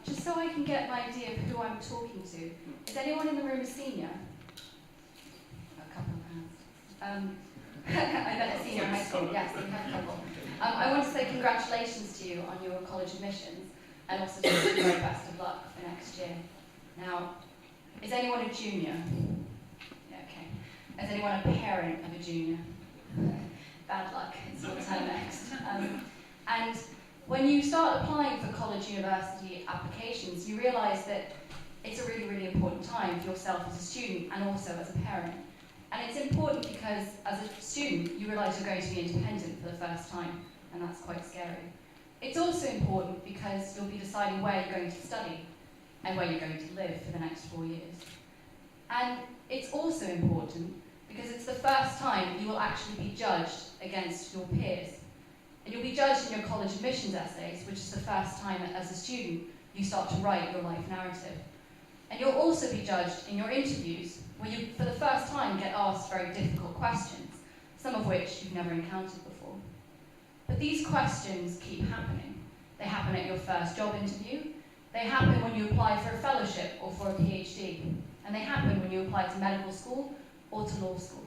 Just so I can get an idea of who I'm talking to, is anyone in the room a senior? A couple of hands. I bet a senior in high school, yes, we have a couple. I want to say congratulations to you on your college admissions, and also to wish you the very best of luck for next year. Now, is anyone a junior? Yeah, okay. Is anyone a parent of a junior? Bad luck, it's your turn next. And when you start applying for college university applications, you realise that it's a really, really important time for yourself as a student and also as a parent. And it's important because as a student, you realise you're going to be independent for the first time, and that's quite scary. It's also important because you'll be deciding where you're going to study and where you're going to live for the next 4 years. And it's also important because it's the first time you will actually be judged against your peers. And you'll be judged in your college admissions essays, which is the first time as a student you start to write your life narrative. And you'll also be judged in your interviews, where you, for the first time, get asked very difficult questions, some of which you've never encountered before. But these questions keep happening. They happen at your first job interview, they happen when you apply for a fellowship or for a PhD, and they happen when you apply to medical school or to law school.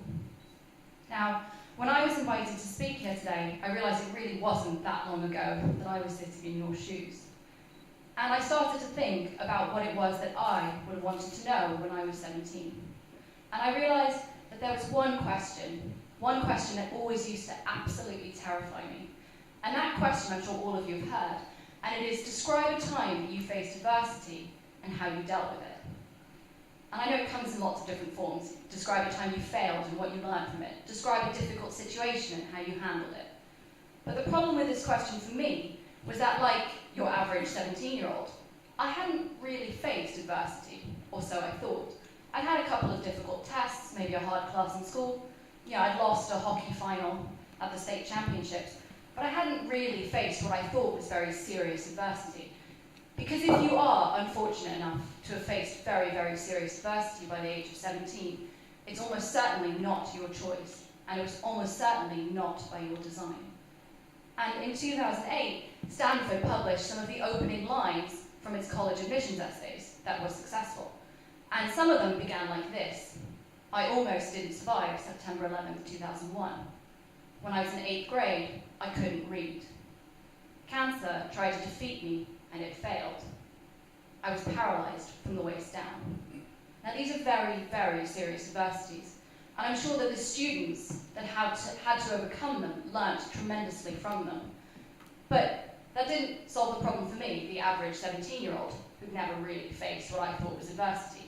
Now, when I was invited to speak here today, I realised it really wasn't that long ago that I was sitting in your shoes. And I started to think about what it was that I would have wanted to know when I was 17. And I realised that there was one question that always used to absolutely terrify me. And that question I'm sure all of you have heard, and it is, describe a time that you faced adversity and how you dealt with it. And I know it comes in lots of different forms. Describe a time you failed and what you learned from it. Describe a difficult situation and how you handled it. But the problem with this question for me was that, like your average 17-year-old, I hadn't really faced adversity, or so I thought. I'd had a couple of difficult tests, maybe a hard class in school. I'd lost a hockey final at the state championships, but I hadn't really faced what I thought was very serious adversity. Because if you are unfortunate enough to have faced very, very serious adversity by the age of 17, it's almost certainly not your choice, and it was almost certainly not by your design. And in 2008, Stanford published some of the opening lines from its college admissions essays that were successful. And some of them began like this: I almost didn't survive September 11th, 2001. When I was in 8th grade, I couldn't read. Cancer tried to defeat me, and it failed. I was paralysed from the waist down. Now, these are very, very serious adversities, and I'm sure that the students that had to overcome them learnt tremendously from them. But that didn't solve the problem for me, the average 17-year-old, who'd never really faced what I thought was adversity.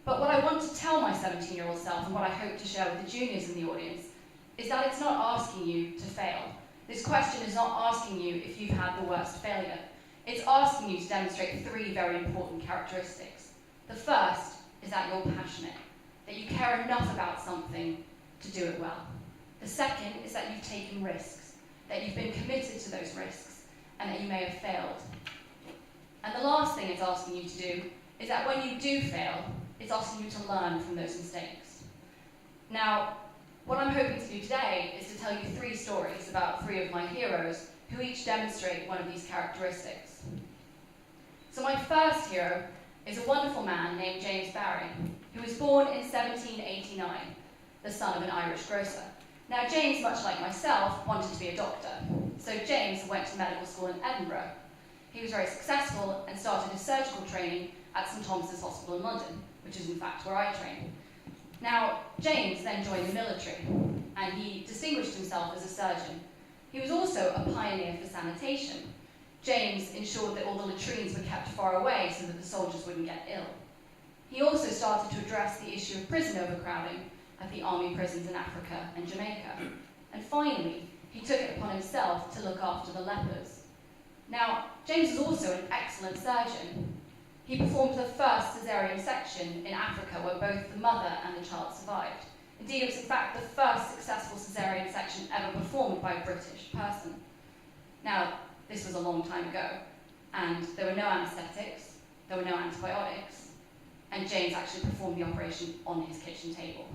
But what I want to tell my 17-year-old self, and what I hope to share with the juniors in the audience, is that it's not asking you to fail. This question is not asking you if you've had the worst failure. It's asking you to demonstrate 3 very important characteristics. The first is that you're passionate, that you care enough about something to do it well. The second is that you've taken risks, that you've been committed to those risks, and that you may have failed. And the last thing it's asking you to do is that when you do fail, it's asking you to learn from those mistakes. Now, what I'm hoping to do today is to tell you 3 stories about 3 of my heroes who each demonstrate one of these characteristics. So my first hero is a wonderful man named James Barrie, who was born in 1789, the son of an Irish grocer. Now, James, much like myself, wanted to be a doctor, so James went to medical school in Edinburgh. He was very successful and started his surgical training at St Thomas's Hospital in London, which is in fact where I trained. Now, James then joined the military, and he distinguished himself as a surgeon. He was also a pioneer for sanitation. James ensured that all the latrines were kept far away so that the soldiers wouldn't get ill. He also started to address the issue of prison overcrowding at the army prisons in Africa and Jamaica. And finally, he took it upon himself to look after the lepers. Now, James was also an excellent surgeon. He performed the first caesarean section in Africa where both the mother and the child survived. Indeed, it was in fact the first successful caesarean section ever performed by a British person. Now, this was a long time ago, and there were no anaesthetics, there were no antibiotics, and James actually performed the operation on his kitchen table.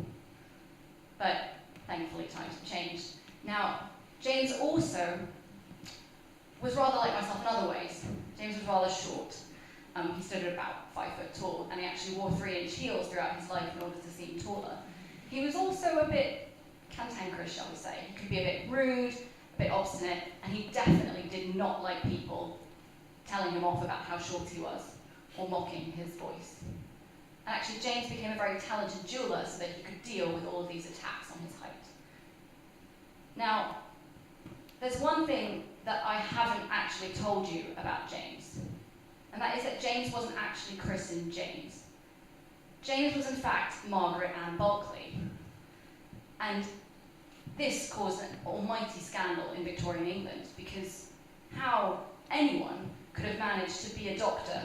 But thankfully, times have changed. Now, James also was rather like myself in other ways. James was rather short. He stood at about 5 foot tall, and he actually wore 3-inch heels throughout his life in order to seem taller. He was also a bit cantankerous, shall we say. He could be a bit rude, a bit obstinate, and he definitely did not like people telling him off about how short he was, or mocking his voice. And actually, James became a very talented jeweller so that he could deal with all of these attacks on his height. Now, there's one thing that I haven't actually told you about James, and that is that James wasn't actually christened James. James was in fact Margaret Ann Barker, and this caused an almighty scandal in Victorian England, because how anyone could have managed to be a doctor,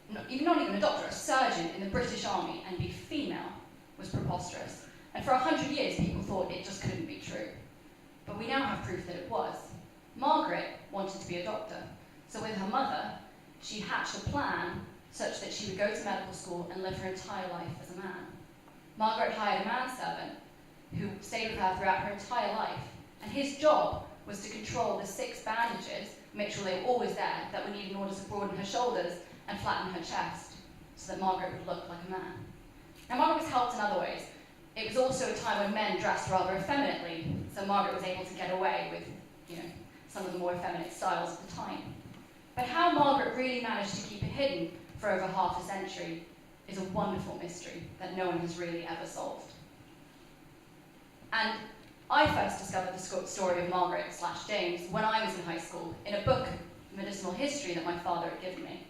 not even a doctor, a surgeon in the British Army and be female was preposterous. And for 100 years people thought it just couldn't be true. But we now have proof that it was. Margaret wanted to be a doctor, so with her mother, she hatched a plan such that she would go to medical school and live her entire life as a man. Margaret hired a manservant who stayed with her throughout her entire life, and his job was to control the 6 bandages, make sure they were always there, that were needed in order to broaden her shoulders and flatten her chest, so that Margaret would look like a man. Now, Margaret was helped in other ways. It was also a time when men dressed rather effeminately, so Margaret was able to get away with, some of the more effeminate styles of the time. But how Margaret really managed to keep it hidden for over half a century is a wonderful mystery that no one has really ever solved. And I first discovered the story of Margaret/James when I was in high school in a book of medicinal history that my father had given me.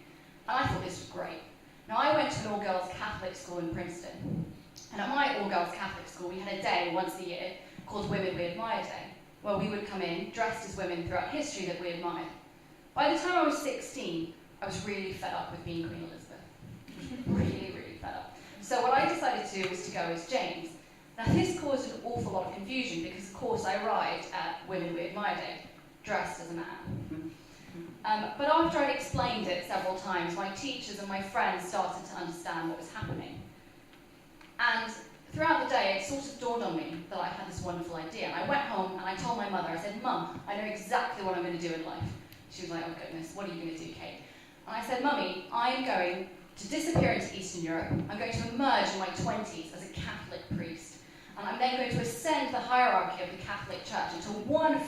And I thought this was great. Now, I went to an all-girls Catholic school in Princeton. And at my all-girls Catholic school, we had a day once a year called Women We Admire Day, where we would come in dressed as women throughout history that we admired. By the time I was 16, I was really fed up with being Queen Elizabeth. Really, really fed up. So what I decided to do was to go as James. Now, this caused an awful lot of confusion because, of course, I arrived at Women We Admire Day dressed as a man. But after I'd explained it several times, my teachers and my friends started to understand what was happening. And throughout the day, it sort of dawned on me that I had this wonderful idea. And I went home and I told my mother, I said, "Mum, I know exactly what I'm going to do in life." She was like, "Oh goodness, what are you going to do, Kate?" And I said, "Mummy, I'm going to disappear into Eastern Europe. I'm going to emerge in my 20s as a Catholic priest. And I'm then going to ascend the hierarchy of the Catholic Church until one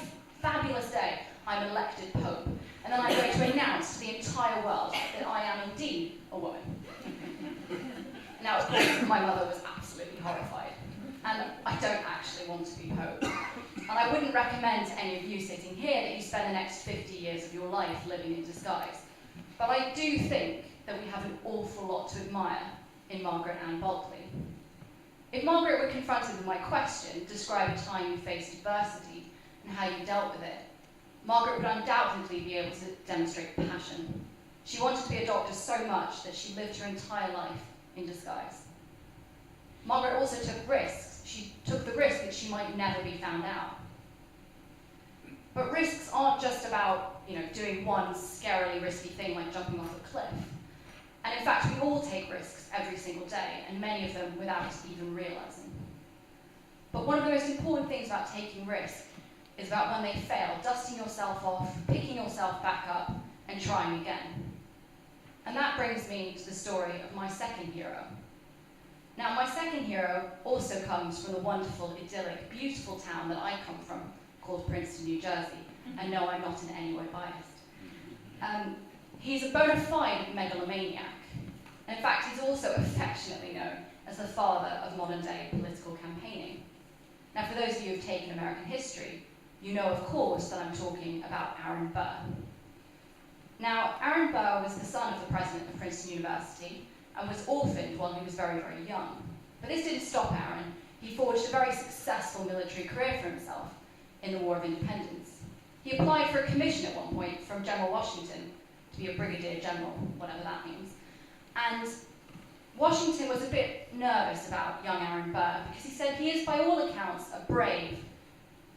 fabulous day I'm elected Pope. And then I'm going to announce to the entire world that I am indeed a woman." Now, of course, my mother was absolutely horrified. And I don't actually want to be Pope. And I wouldn't recommend to any of you sitting here that you spend the next 50 years of your life living in disguise. But I do think that we have an awful lot to admire in Margaret Ann Barker. If Margaret were confronted with my question, describe a time you faced adversity and how you dealt with it, Margaret would undoubtedly be able to demonstrate passion. She wanted to be a doctor so much that she lived her entire life in disguise. Margaret also took risks. She took the risk that she might never be found out. But risks aren't just about, doing one scarily risky thing like jumping off a cliff. And in fact, we all take risks every single day, and many of them without us even realizing. But one of the most important things about taking risk is about when they fail, dusting yourself off, picking yourself back up, and trying again. And that brings me to the story of my second hero. Now, my second hero also comes from the wonderful, idyllic, beautiful town that I come from, called Princeton, New Jersey. And no, I'm not in any way biased. He's a bona fide megalomaniac. In fact, he's also affectionately known as the father of modern-day political campaigning. Now, for those of you who have taken American history, you know, of course, that I'm talking about Aaron Burr. Now, Aaron Burr was the son of the president of Princeton University and was orphaned while he was very, very young. But this didn't stop Aaron. He forged a very successful military career for himself in the War of Independence. He applied for a commission at one point from General Washington to be a brigadier general, whatever that means. And Washington was a bit nervous about young Aaron Burr because he said he is, by all accounts, a brave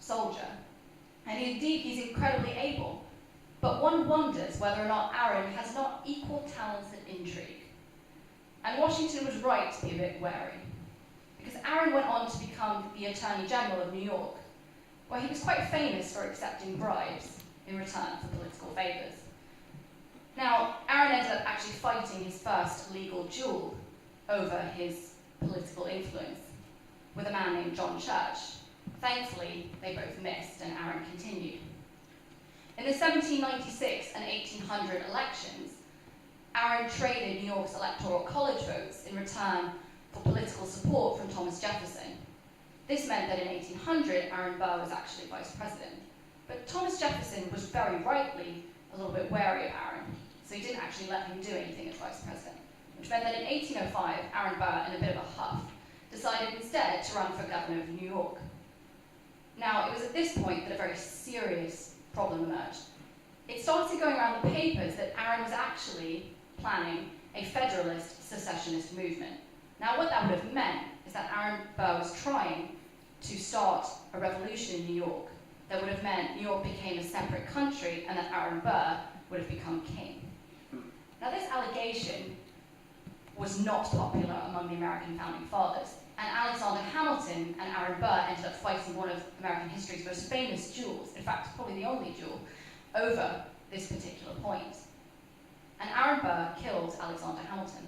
soldier. And indeed, he's incredibly able. But one wonders whether or not Aaron has not equal talents at intrigue. And Washington was right to be a bit wary, because Aaron went on to become the Attorney General of New York, where he was quite famous for accepting bribes. in return for political favours. Now, Aaron ended up actually fighting his first legal duel over his political influence with a man named John Church. Thankfully, they both missed, and Aaron continued. In the 1796 and 1800 elections, Aaron traded New York's electoral college votes in return for political support from Thomas Jefferson. This meant that in 1800, Aaron Burr was actually vice president. But Thomas Jefferson was very rightly a little bit wary of Aaron, so he didn't actually let him do anything as vice president, which meant that in 1805, Aaron Burr, in a bit of a huff, decided instead to run for governor of New York. Now, it was at this point that a very serious problem emerged. It started going around the papers that Aaron was actually planning a federalist secessionist movement. Now, what that would have meant is that Aaron Burr was trying to start a revolution in New York that would have meant New York became a separate country and that Aaron Burr would have become king. Now, this allegation was not popular among the American founding fathers, and Alexander Hamilton and Aaron Burr ended up fighting one of American history's most famous duels, in fact, probably the only duel, over this particular point. And Aaron Burr killed Alexander Hamilton.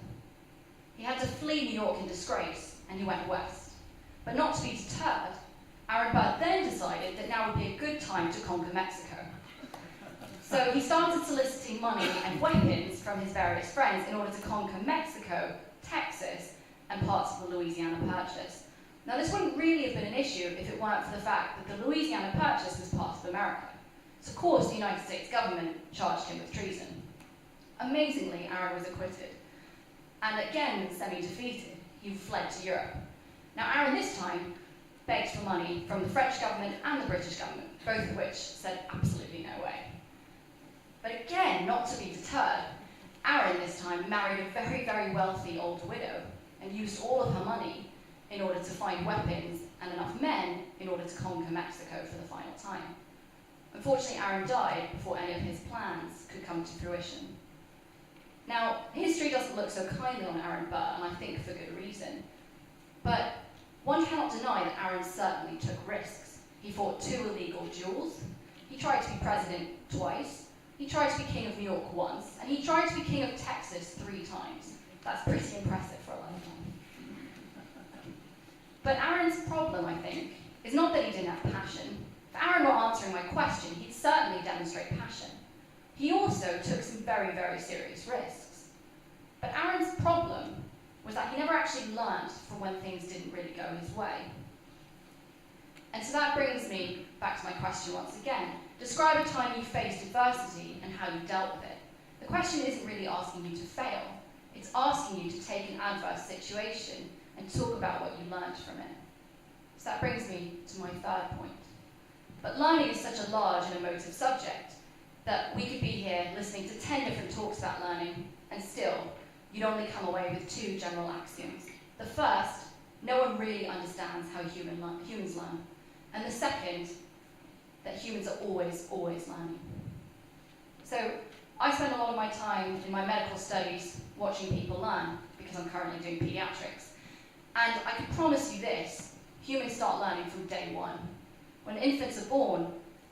He had to flee New York in disgrace, and he went west. But not to be deterred, Aaron Burr then decided that now would be a good time to conquer Mexico. So he started soliciting money and weapons from his various friends in order to conquer Mexico, Texas, and parts of the Louisiana Purchase. Now, this wouldn't really have been an issue if it weren't for the fact that the Louisiana Purchase was part of America. So, of course, the United States government charged him with treason. Amazingly, Aaron was acquitted. And again, semi-defeated, he fled to Europe. Now, Aaron this time begged for money from the French government and the British government, both of which said absolutely no way. But again, not to be deterred, Aaron this time married a very, very wealthy old widow and used all of her money in order to find weapons and enough men in order to conquer Mexico for the final time. Unfortunately, Aaron died before any of his plans could come to fruition. Now, history doesn't look so kindly on Aaron Burr, and I think for good reason. But one cannot deny that Aaron certainly took risks. He fought 2 illegal duels, he tried to be president twice, he tried to be king of New York once, and he tried to be king of Texas 3 times. That's pretty impressive for a lifetime. But Aaron's problem, I think, is not that he didn't have passion. If Aaron were answering my question, he'd certainly demonstrate passion. He also took some very, very serious risks. But Aaron's problem was that he never actually learned from when things didn't really go his way. And so that brings me back to my question once again. Describe a time you faced adversity and how you dealt with it. The question isn't really asking you to fail. It's asking you to take an adverse situation and talk about what you learned from it. So that brings me to my third point. But learning is such a large and emotive subject that we could be here listening to 10 different talks about learning, and still, you'd only come away with 2 general axioms. The first, no one really understands how humans learn. And the second, that humans are always, always learning. So I spend a lot of my time in my medical studies watching people learn, because I'm currently doing pediatrics. And I can promise you this, humans start learning from day one. When infants are born,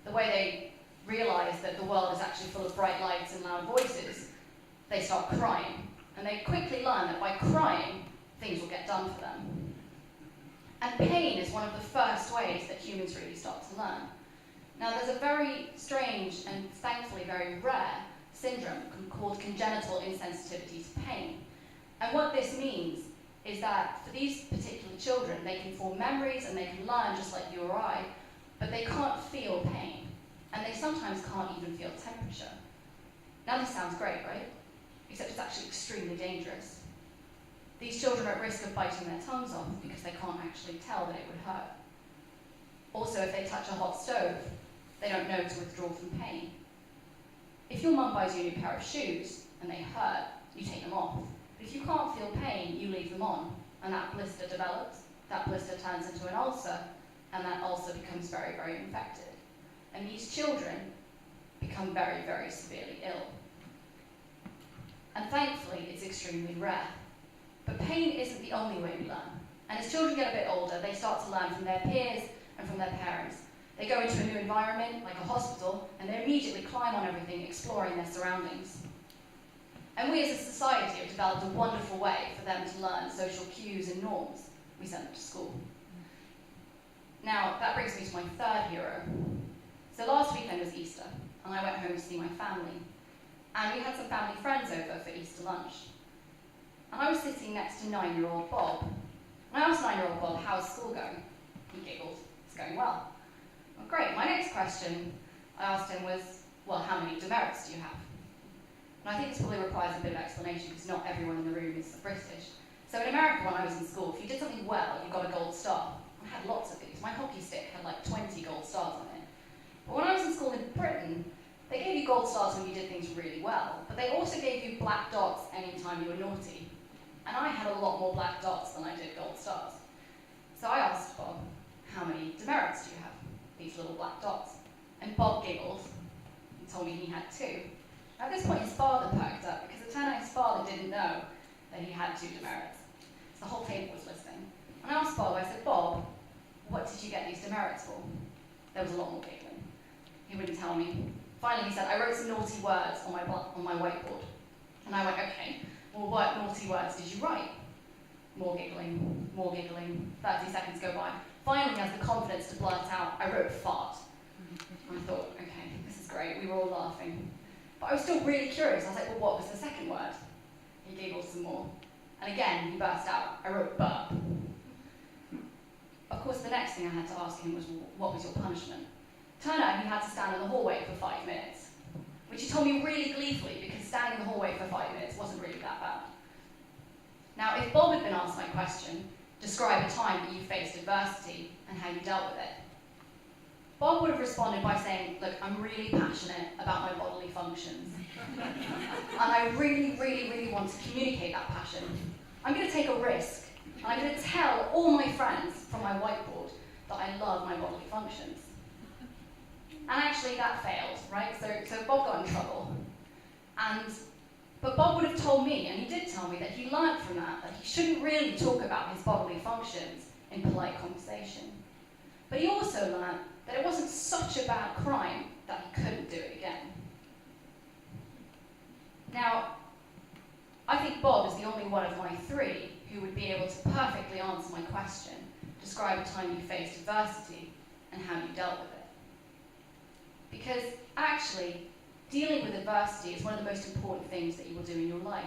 the way they realize that the world is actually full of bright lights and loud voices, they start crying. And they quickly learn that by crying, things will get done for them. And pain is one of the first ways that humans really start to learn. Now, there's a very strange and thankfully very rare syndrome called congenital insensitivity to pain. And what this means is that for these particular children, they can form memories and they can learn just like you or I, but they can't feel pain. And they sometimes can't even feel temperature. Now this sounds great, right? Except it's actually extremely dangerous. These children are at risk of biting their tongues off because they can't actually tell that it would hurt. Also, if they touch a hot stove, they don't know to withdraw from pain. If your mum buys you a new pair of shoes and they hurt, you take them off. But if you can't feel pain, you leave them on, and that blister develops, that blister turns into an ulcer, and that ulcer becomes very, very infected. And these children become very, very severely ill. And thankfully, it's extremely rare. But pain isn't the only way we learn. And as children get a bit older, they start to learn from their peers and from their parents. They go into a new environment, like a hospital, and they immediately climb on everything, exploring their surroundings. And we as a society have developed a wonderful way for them to learn social cues and norms. We send them to school. Now, that brings me to my third hero. So last weekend was Easter, and I went home to see my family. And we had some family friends over for Easter lunch. And I was sitting next to 9-year-old Bob. And I asked 9-year-old Bob, how's school going? He giggled, it's going well. Well, great. My next question I asked him was, well, how many demerits do you have? And I think this probably requires a bit of explanation because not everyone in the room is British. So in America, when I was in school, if you did something well, you got a gold star. I had lots of these. My hockey stick had like 20 gold stars on it. But when I was in school in Britain, they gave you gold stars when you did things really well, but they also gave you black dots anytime you were naughty. And I had a lot more black dots than I did gold stars. So I asked Bob, how many demerits do you have? These little black dots. And Bob giggled and told me he had 2. At this point, his father perked up, because it turned out his father didn't know that he had 2 demerits. So the whole table was listening. And I asked Bob, I said, Bob, what did you get these demerits for? There was a lot more giggling. He wouldn't tell me. Finally, he said, I wrote some naughty words on my whiteboard. And I went, okay, well, what naughty words did you write? More giggling, 30 seconds go by. Finally, he has the confidence to blurt out, I wrote fart. And I thought, okay, this is great, we were all laughing. But I was still really curious. I was like, well, what was the second word? He giggled some more. And again, he burst out, I wrote burp. Of course, the next thing I had to ask him was, well, what was your punishment? Turned out he had to stand in the hallway for 5 minutes, which he told me really gleefully because standing in the hallway for 5 minutes wasn't really that bad. Now, if Bob had been asked my question, describe a time that you faced adversity and how you dealt with it, Bob would have responded by saying, look, I'm really passionate about my bodily functions. And I really, really, really want to communicate that passion. I'm going to take a risk, and I'm going to tell all my friends from my whiteboard that I love my bodily functions. And actually that failed, right? So Bob got in trouble. But Bob would have told me, and he did tell me, that he learned from that he shouldn't really talk about his bodily functions in polite conversation. But he also learned that it wasn't such a bad crime that he couldn't do it again. Now, I think Bob is the only one of my 3 who would be able to perfectly answer my question, describe a time you faced adversity and how you dealt with it. Because actually, dealing with adversity is one of the most important things that you will do in your life.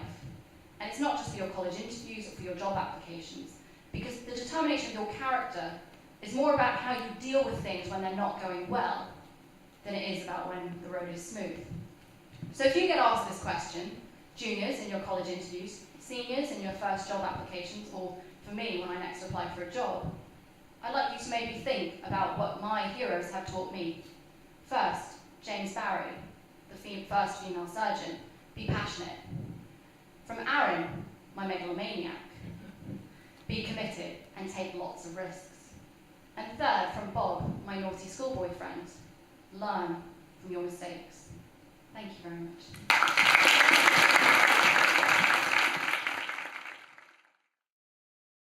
And it's not just for your college interviews or for your job applications, because the determination of your character is more about how you deal with things when they're not going well than it is about when the road is smooth. So if you get asked this question, juniors in your college interviews, seniors in your first job applications, or for me when I next apply for a job, I'd like you to maybe think about what my heroes have taught me. First, James Barrie, the first female surgeon, be passionate. From Aaron, my megalomaniac, be committed and take lots of risks. And third, from Bob, my naughty schoolboy friend, learn from your mistakes. Thank you very much.